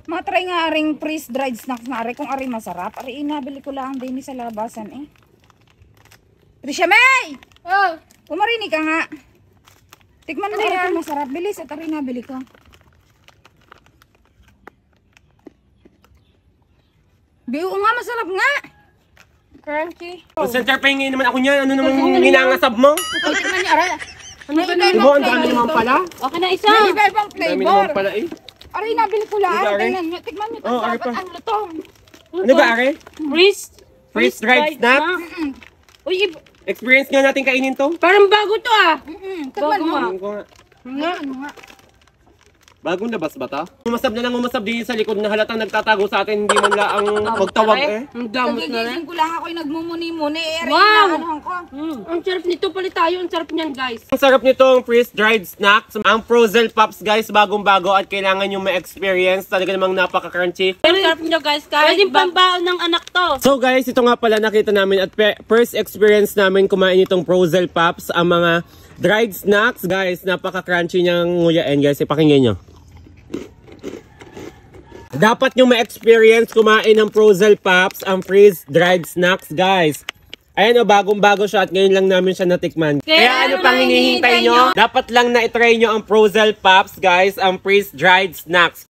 Matry nga aring freeze-dried snacks na ari kung ari masarap. Ari inabili ko lang din sa labasan eh. Trisha May! Oh. Pumarinig ka nga. Tikman mo na kung masarap. Bilis at ari nabili ko. Biyo nga, masarap nga. Crunchy. Center pahingin naman ako niyan. Ano naman minangasab mo? Oh, tignan niyo, aray. Ano ba Ibo, ang dami naman pala. Okay na isa. May iba-ibang Ang dami naman flavor. pala eh. Ari nabili ko lang. Ano ba, Ari? Tingnan nyo. Tikman nyo. Oh, Ari pa. Ano to? Ano ba, Are? Freeze-dried snack? Uy, Experience nga natin kainin to. parang bago to ah. Tikman mo. Tingnan ko nga. Ano nga. Bagong labas ba ta? Umasab na lang umasab din sa likod na halatang nagtatago sa atin. Hindi man lang magtawag eh. Ang damot na rin. Kagigising ko lang ako'y nagmumuni-muni. Ari Wow! ano ko. Ang sarap nito pala tayo. Ang sarap niyan guys. Ang sarap nitong freeze-dried snacks. Ang Frozel Pops guys, bagong-bago at kailangan yung ma-experience. Talaga namang napaka-crunchy. Ang sarap niyo guys. Pwedeng pambaon ng anak to. So guys, ito nga pala nakita namin at first experience namin kumain itong Frozel Pops. Ang mga dried snacks guys, napaka-crunchy niyang nguyain guys. Ipakinggan nyo. Dapat nyo ma-experience kumain ng Frozel Pops, ang freeze-dried snacks guys. Ayan o, bagong-bago siya at ngayon lang namin siya natikman. Kaya ano pang hinihintay nyo? Dapat lang na itry nyo ang Frozel Pops guys, ang freeze-dried snacks.